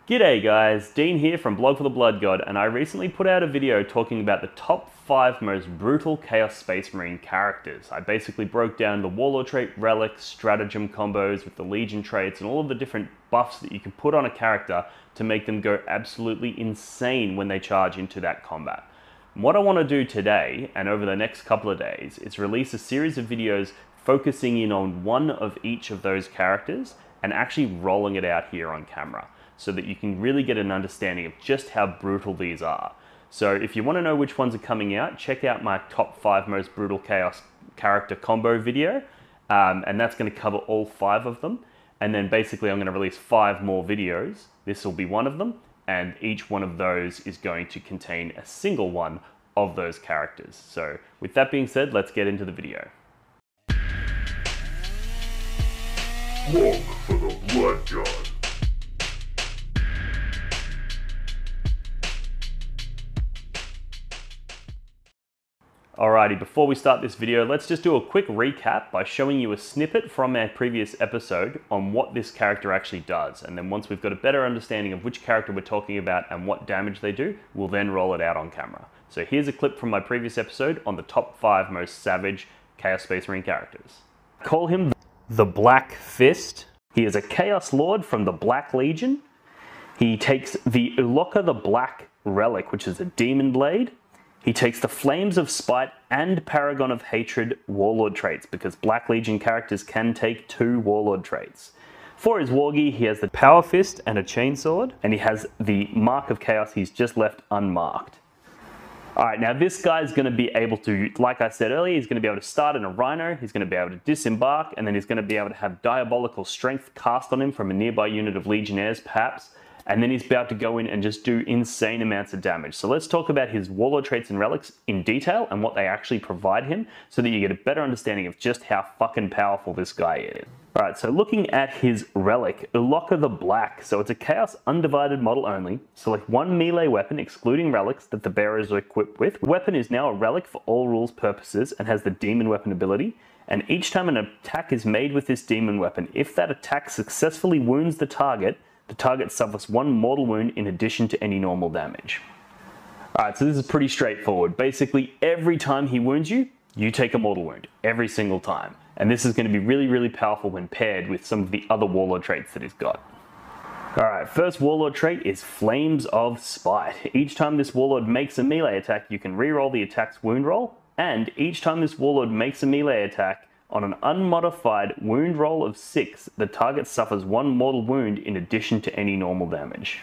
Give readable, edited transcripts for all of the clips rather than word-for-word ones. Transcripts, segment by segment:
G'day guys, Dean here from Blog for the Blood God, and I recently put out a video talking about the top 5 most brutal Chaos Space Marine characters. I basically broke down the Warlord trait, relic, stratagem combos with the Legion traits, and all of the different buffs that you can put on a character to make them go absolutely insane when they charge into that combat. And what I want to do today, and over the next couple of days, is release a series of videos focusing in on one of each of those characters and actually rolling it out here on camera, so that you can really get an understanding of just how brutal these are. So if you want to know which ones are coming out, check out my top 5 most brutal Chaos character combo video, and that's going to cover all 5 of them. And then basically I'm going to release 5 more videos. This will be one of them, and each one of those is going to contain a single one of those characters. So with that being said, let's get into the video. Blog for the Blood God. Alrighty, before we start this video, let's just do a quick recap by showing you a snippet from our previous episode on what this character actually does. And then once we've got a better understanding of which character we're talking about and what damage they do, we'll then roll it out on camera. So here's a clip from my previous episode on the top 5 most savage Chaos Space Marine characters. I call him the Black Fist. He is a Chaos Lord from the Black Legion. He takes the Uloka the Black relic, which is a demon blade. He takes the Flames of Spite and Paragon of Hatred Warlord traits, because Black Legion characters can take 2 Warlord traits. For his Wargi, he has the Power Fist and a Chainsword, and he has the Mark of Chaos he's just left unmarked. Alright, now this guy's going to be able to, like I said earlier, he's going to be able to start in a Rhino, he's going to be able to disembark, and then he's going to be able to have Diabolical Strength cast on him from a nearby unit of Legionnaires, perhaps. And then he's about to go in and just do insane amounts of damage. So let's talk about his Warlord traits and relics in detail and what they actually provide him, so that you get a better understanding of just how fucking powerful this guy is. Alright, so looking at his relic, Uloka the Black. So it's a Chaos Undivided model only. Select 1 melee weapon, excluding relics, that the bearer is equipped with. The weapon is now a relic for all rules purposes and has the demon weapon ability. And each time an attack is made with this demon weapon, if that attack successfully wounds the target suffers 1 mortal wound in addition to any normal damage. Alright, so this is pretty straightforward. Basically, every time he wounds you, you take a mortal wound. Every single time. And this is going to be really, really powerful when paired with some of the other Warlord traits that he's got. Alright, first Warlord trait is Flames of Spite. Each time this Warlord makes a melee attack, you can reroll the attack's wound roll, and each time this Warlord makes a melee attack, on an unmodified wound roll of 6, the target suffers 1 mortal wound in addition to any normal damage.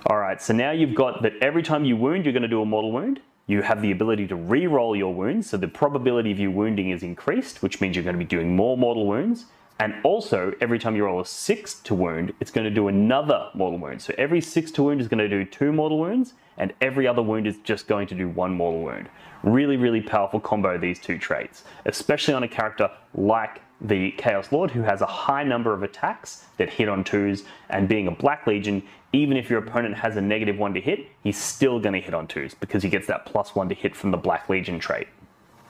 Alright, so now you've got that every time you wound, you're going to do a mortal wound. You have the ability to re-roll your wounds, so the probability of you wounding is increased, which means you're going to be doing more mortal wounds. And also, every time you roll a 6 to wound, it's going to do another mortal wound. So every 6 to wound is going to do 2 mortal wounds, and every other wound is just going to do 1 mortal wound. Really, really powerful combo, these 2 traits, especially on a character like the Chaos Lord, who has a high number of attacks that hit on 2s, and being a Black Legion, even if your opponent has a -1 to hit, he's still going to hit on 2s, because he gets that +1 to hit from the Black Legion trait.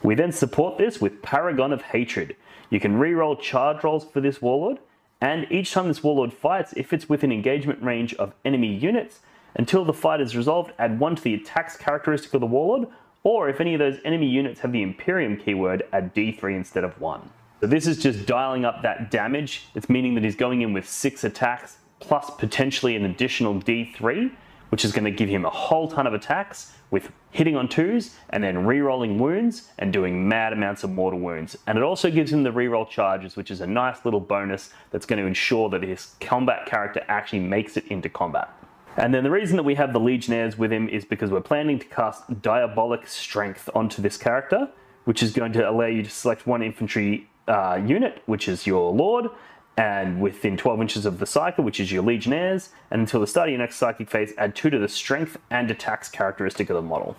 We then support this with Paragon of Hatred. You can reroll charge rolls for this Warlord, and each time this Warlord fights, if it's within engagement range of enemy units, until the fight is resolved, add 1 to the attacks characteristic of the Warlord, or if any of those enemy units have the Imperium keyword, add D3 instead of 1. So this is just dialing up that damage. It's meaning that he's going in with 6 attacks, plus potentially an additional D3, which is going to give him a whole ton of attacks, with hitting on 2s, and then re-rolling wounds, and doing mad amounts of mortal wounds. And it also gives him the reroll charges, which is a nice little bonus that's going to ensure that his combat character actually makes it into combat. And then the reason that we have the Legionnaires with him is because we're planning to cast Diabolic Strength onto this character, which is going to allow you to select 1 infantry unit, which is your Lord, and within 12 inches of the cycle, which is your Legionnaires, and until the start of your next psychic phase, add 2 to the strength and attacks characteristic of the model.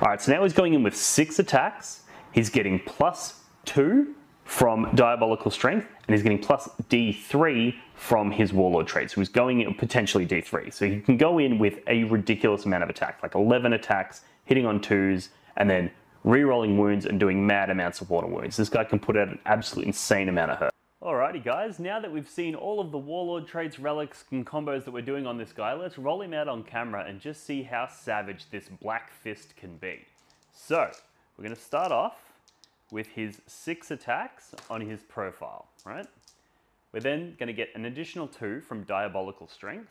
Alright, so now he's going in with 6 attacks, he's getting +2 from Diabolical Strength, and he's getting plus D3 from his Warlord trait. So he's going in potentially D3. So he can go in with a ridiculous amount of attacks, like 11 attacks, hitting on 2s, and then re-rolling wounds and doing mad amounts of mortal wounds. This guy can put out an absolute insane amount of hurt. Alrighty guys, now that we've seen all of the Warlord traits, relics, and combos that we're doing on this guy, let's roll him out on camera and just see how savage this Black Fist can be. So, we're going to start off with his 6 attacks on his profile, right? We're then going to get an additional 2 from Diabolical Strength,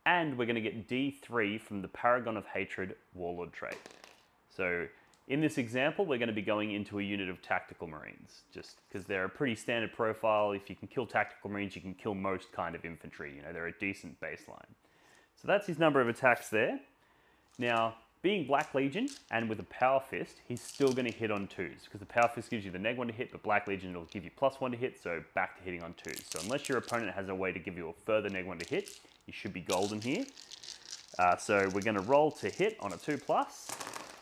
and we're going to get D3 from the Paragon of Hatred Warlord trait. So, in this example, we're going to be going into a unit of Tactical Marines, just because they're a pretty standard profile. If you can kill Tactical Marines, you can kill most kind of infantry. You know, they're a decent baseline. So that's his number of attacks there. Now, being Black Legion and with a Power Fist, he's still going to hit on 2s, because the Power Fist gives you the -1 to hit, but Black Legion will give you +1 to hit, so back to hitting on 2s. So unless your opponent has a way to give you a further -1 to hit, you should be golden here. So we're going to roll to hit on a 2+.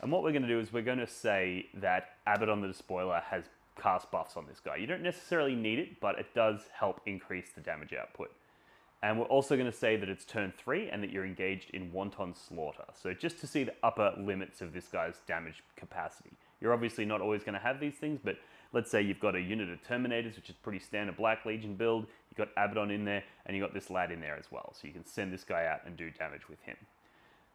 And what we're going to do is we're going to say that Abaddon the Despoiler has cast buffs on this guy. You don't necessarily need it, but it does help increase the damage output. And we're also going to say that it's turn 3 and that you're engaged in Wanton Slaughter. So just to see the upper limits of this guy's damage capacity. You're obviously not always going to have these things, but let's say you've got a unit of Terminators, which is pretty standard Black Legion build. You've got Abaddon in there, and you've got this lad in there as well. So you can send this guy out and do damage with him.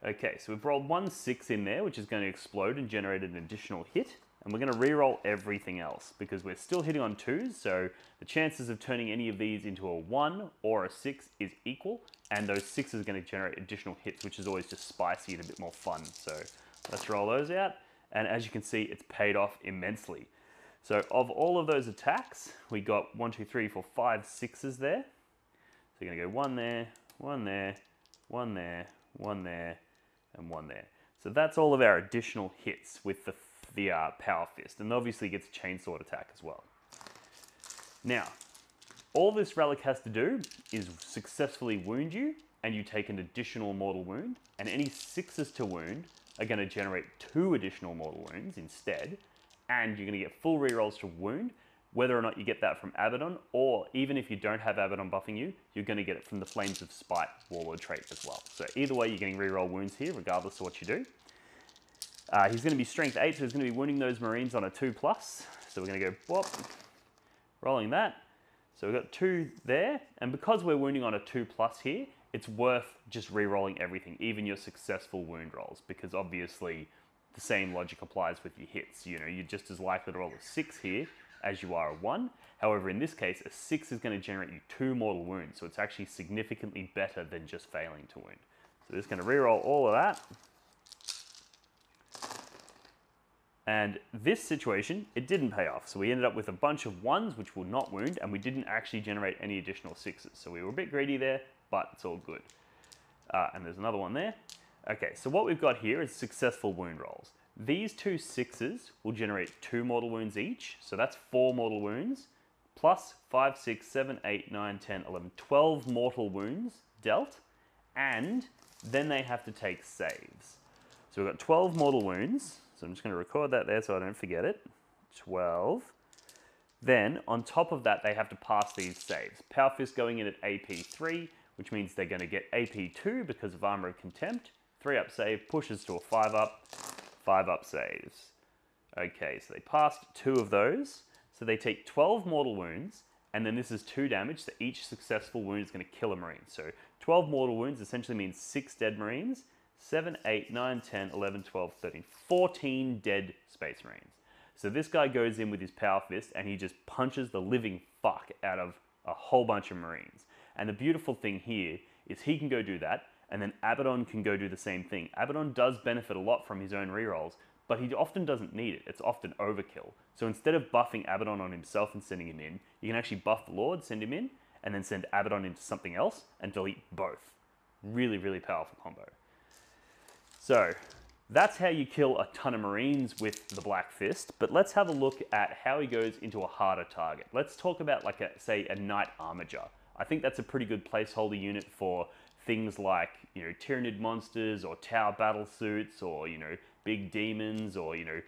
Okay, so we've rolled 1 6 in there, which is going to explode and generate an additional hit. And we're going to re-roll everything else, because we're still hitting on 2s, so the chances of turning any of these into a 1 or a 6 is equal, and those 6s are going to generate additional hits, which is always just spicy and a bit more fun. So let's roll those out, and as you can see, it's paid off immensely. So of all of those attacks, we got 1, 2, 3, 4, 5 6s there. So you're going to go 1 there, 1 there, 1 there, 1 there, and 1 there. So that's all of our additional hits with the Power Fist, and obviously gets a Chainsword attack as well. Now, all this relic has to do is successfully wound you, and you take an additional mortal wound, and any 6s to wound are going to generate 2 additional mortal wounds instead, and you're going to get full rerolls to wound, whether or not you get that from Abaddon, or even if you don't have Abaddon buffing you, you're going to get it from the Flames of Spite Warlord trait as well. So either way, you're getting reroll wounds here, regardless of what you do. He's going to be Strength 8, so he's going to be wounding those Marines on a 2+. So we're going to go, whoop, rolling that. So we've got 2 there, and because we're wounding on a 2+ here, it's worth just rerolling everything, even your successful wound rolls, because obviously the same logic applies with your hits. You know, you're just as likely to roll a 6 here as you are a 1. However, in this case, a 6 is going to generate you 2 mortal wounds, so it's actually significantly better than just failing to wound. So we're just going to reroll all of that. And this situation, it didn't pay off. So we ended up with a bunch of 1s, which will not wound, and we didn't actually generate any additional 6s. So we were a bit greedy there, but it's all good. And there's another one there. Okay, so what we've got here is successful wound rolls. These 2 6s will generate 2 mortal wounds each, so that's 4 mortal wounds, plus 5, 6, 7, 8, 9, 10, 11, 12 mortal wounds dealt, and then they have to take saves. So we've got 12 mortal wounds, so I'm just going to record that there so I don't forget it. 12. Then, on top of that, they have to pass these saves. Power Fist going in at AP 3, which means they're going to get AP 2 because of Armor of Contempt. 3-up save pushes to a 5-up. 5-up saves. Okay, so they passed 2 of those. So they take 12 mortal wounds, and then this is 2 damage, so each successful wound is going to kill a Marine. So 12 mortal wounds essentially means 6 dead Marines, 7, 8, 9, 10, 11, 12, 13, 14 dead Space Marines. So this guy goes in with his Power Fist, and he just punches the living fuck out of a whole bunch of Marines. And the beautiful thing here is he can go do that, and then Abaddon can go do the same thing. Abaddon does benefit a lot from his own rerolls, but he often doesn't need it. It's often overkill. So instead of buffing Abaddon on himself and sending him in, you can actually buff the Lord, send him in, and then send Abaddon into something else and delete both. Really, really powerful combo. So that's how you kill a ton of Marines with the Black Fist, but let's have a look at how he goes into a harder target. Let's talk about, like, say, a Knight Armiger. I think that's a pretty good placeholder unit for things like, you know, Tyranid monsters or Tower battle suits or, you know, big demons or, you know,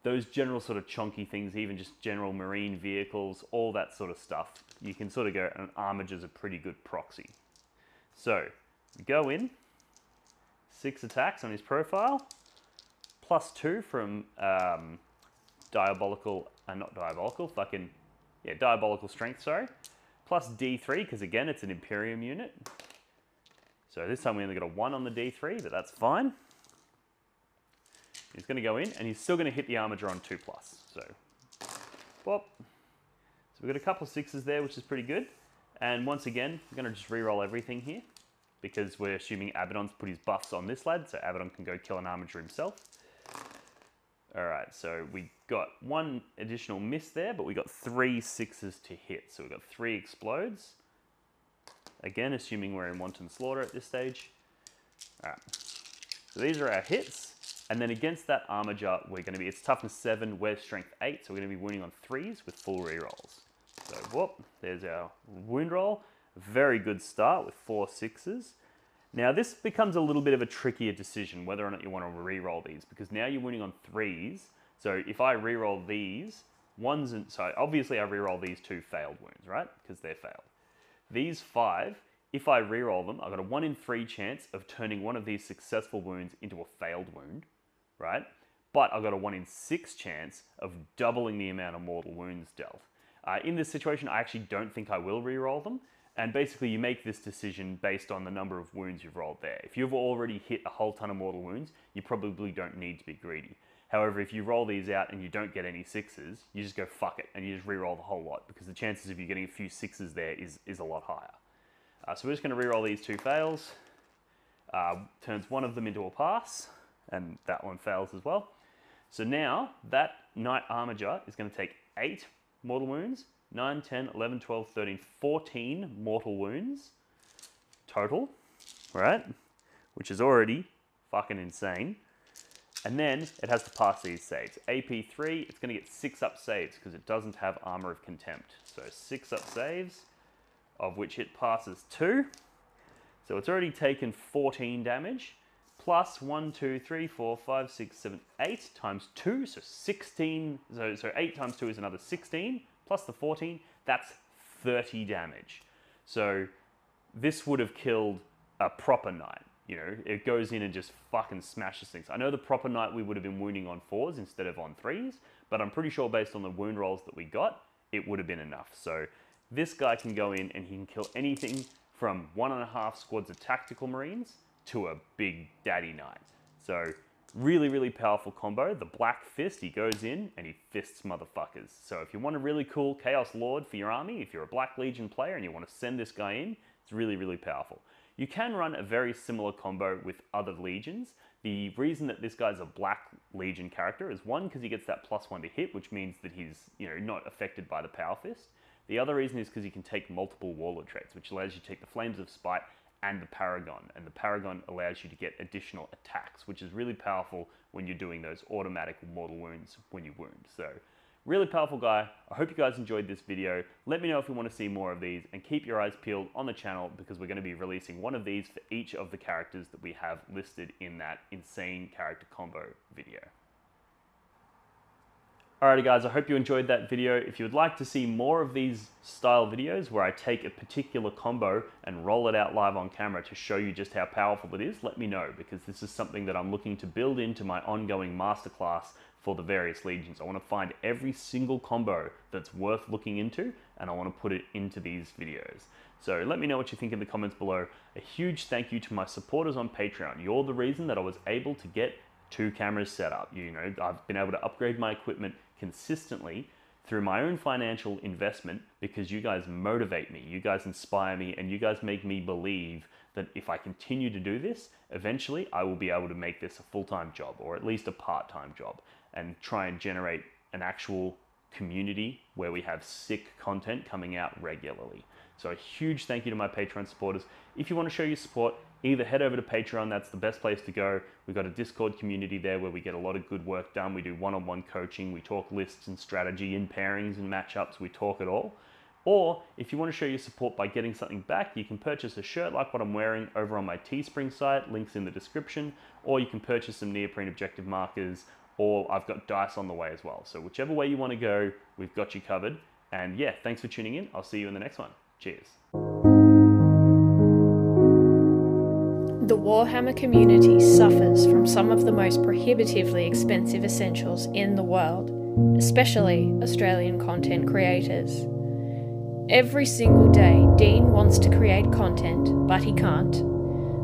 those general sort of chunky things, even just general marine vehicles, all that sort of stuff. You can sort of go, and Armiger's a pretty good proxy. So, go in, 6 attacks on his profile, +2 from not diabolical, fucking Yeah, Diabolical Strength, sorry. Plus D3, because again, it's an Imperium unit. So this time we only got a 1 on the D3, but that's fine. He's going to go in, and he's still going to hit the Armiger on 2+. So, whoop. So we've got a couple of 6s there, which is pretty good. And once again, we're going to just re-roll everything here, because we're assuming Abaddon's put his buffs on this lad, so Abaddon can go kill an Armiger himself. Alright, so we got 1 additional miss there, but we got 3 6s to hit. So we've got 3 explodes. Again, assuming we're in Wanton Slaughter at this stage. Alright, so these are our hits. And then against that Armiger, we're going to be, it's toughness 7, we're strength 8, so we're going to be wounding on 3s with full rerolls. So, whoop, there's our wound roll. Very good start with 4 6s. Now this becomes a little bit of a trickier decision whether or not you want to re-roll these, because now you're wounding on 3s. So if I re-roll these, so obviously I re-roll these 2 failed wounds, right? Because they're failed. These 5, if I re-roll them, I've got a 1 in 3 chance of turning one of these successful wounds into a failed wound, right? But I've got a 1 in 6 chance of doubling the amount of mortal wounds dealt. In this situation, I actually don't think I will re-roll them. And basically you make this decision based on the number of wounds you've rolled there. If you've already hit a whole ton of mortal wounds, you probably don't need to be greedy. However, if you roll these out and you don't get any 6s, you just go fuck it and you just re-roll the whole lot, because the chances of you getting a few 6s there is a lot higher. So we're just going to re-roll these 2 fails. Turns one of them into a pass, and that one fails as well. So now that Knight Armiger is going to take 8 mortal wounds, 9, 10, 11, 12, 13, 14 mortal wounds total, right? Which is already fucking insane. And then it has to pass these saves. AP 3, it's going to get 6 up saves because it doesn't have Armor of Contempt. So 6 up saves, of which it passes 2. So it's already taken 14 damage, plus 1, 2, 3, 4, 5, 6, 7, 8 times 2, so 16. So 8 times 2 is another 16, plus the 14, that's 30 damage. So this would have killed a proper knight. You know, it goes in and just fucking smashes things. I know the proper knight we would have been wounding on 4s instead of on 3s, but I'm pretty sure based on the wound rolls that we got, it would have been enough. So this guy can go in and he can kill anything from 1.5 squads of tactical marines to a big daddy knight. So really, really powerful combo. The Black Fist, he goes in and he fists motherfuckers. So if you want a really cool Chaos Lord for your army, if you're a Black Legion player and you want to send this guy in, it's really, really powerful. You can run a very similar combo with other legions. The reason that this guy's a Black Legion character is 1, because he gets that +1 to hit, which means that he's, you know, not affected by the Power Fist. The other reason is because he can take multiple Warlord traits, which allows you to take the Flames of Spite and the Paragon. And the Paragon allows you to get additional attacks, which is really powerful when you're doing those automatic mortal wounds when you wound. So really powerful guy. I hope you guys enjoyed this video. Let me know if you want to see more of these, and keep your eyes peeled on the channel because we're going to be releasing one of these for each of the characters that we have listed in that insane character combo video. Alrighty guys, I hope you enjoyed that video. If you would like to see more of these style videos where I take a particular combo and roll it out live on camera to show you just how powerful it is, let me know, because this is something that I'm looking to build into my ongoing masterclass for the various legions. I want to find every single combo that's worth looking into, and I want to put it into these videos. So let me know what you think in the comments below. A huge thank you to my supporters on Patreon. You're the reason that I was able to get 2 cameras set up. You know, I've been able to upgrade my equipment consistently through my own financial investment because you guys motivate me, you guys inspire me, and you guys make me believe that if I continue to do this, eventually I will be able to make this a full-time job, or at least a part-time job, and try and generate an actual community where we have sick content coming out regularly. So a huge thank you to my Patreon supporters. If you want to show your support, either head over to Patreon, that's the best place to go. We've got a Discord community there where we get a lot of good work done. We do one-on-one coaching, we talk lists and strategy and pairings and matchups, we talk it all. Or if you want to show your support by getting something back, you can purchase a shirt like what I'm wearing over on my Teespring site, links in the description, or you can purchase some neoprene objective markers, or I've got dice on the way as well. So whichever way you want to go, we've got you covered. And yeah, thanks for tuning in. I'll see you in the next one. Cheers. The Warhammer community suffers from some of the most prohibitively expensive essentials in the world, especially Australian content creators. Every single day, Dean wants to create content, but he can't.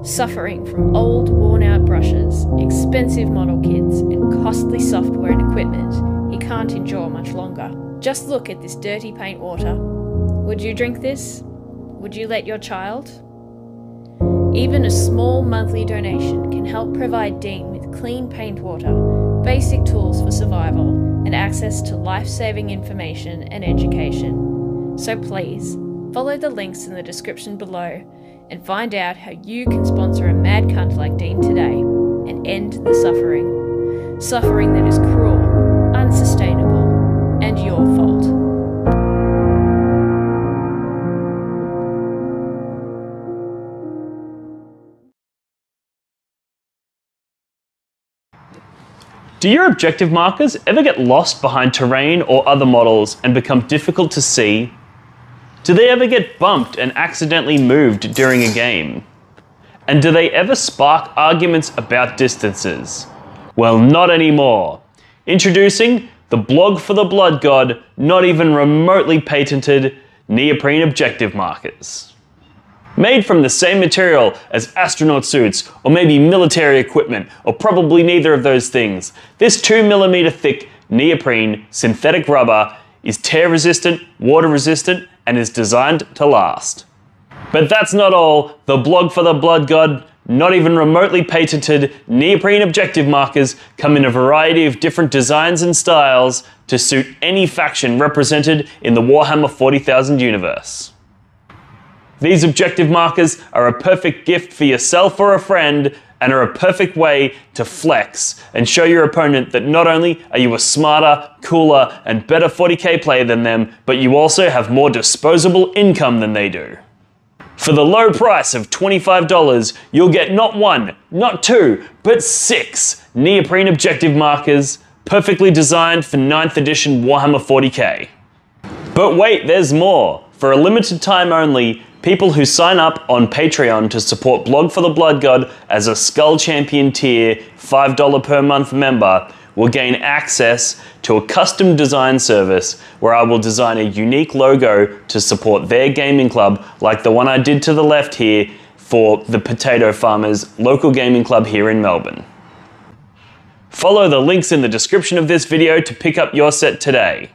Suffering from old, worn-out brushes, expensive model kits, and costly software and equipment, he can't endure much longer. Just look at this dirty paint water. Would you drink this? Would you let your child? Even a small monthly donation can help provide Dean with clean paint water, basic tools for survival, and access to life-saving information and education. So please, follow the links in the description below and find out how you can sponsor a mad cunt like Dean today and end the suffering. Suffering that is cruel, unsustainable, and your fault. Do your objective markers ever get lost behind terrain or other models and become difficult to see? Do they ever get bumped and accidentally moved during a game? And do they ever spark arguments about distances? Well, not anymore. Introducing the blog for the Blood God, not even remotely patented neoprene objective markers. Made from the same material as astronaut suits, or maybe military equipment, or probably neither of those things, this 2mm thick neoprene synthetic rubber is tear resistant, water resistant, and is designed to last. But that's not all. The blog for the Blood God, not even remotely patented neoprene objective markers come in a variety of different designs and styles to suit any faction represented in the Warhammer 40,000 universe. These objective markers are a perfect gift for yourself or a friend, and are a perfect way to flex and show your opponent that not only are you a smarter, cooler, and better 40k player than them, but you also have more disposable income than they do. For the low price of $25, you'll get not one, not two, but 6 neoprene objective markers, perfectly designed for 9th edition Warhammer 40k. But wait, there's more. For a limited time only, people who sign up on Patreon to support Blog for the Blood God as a Skull Champion tier $5 per month member will gain access to a custom design service where I will design a unique logo to support their gaming club, like the one I did to the left here for the Potato Farmers local gaming club here in Melbourne. Follow the links in the description of this video to pick up your set today.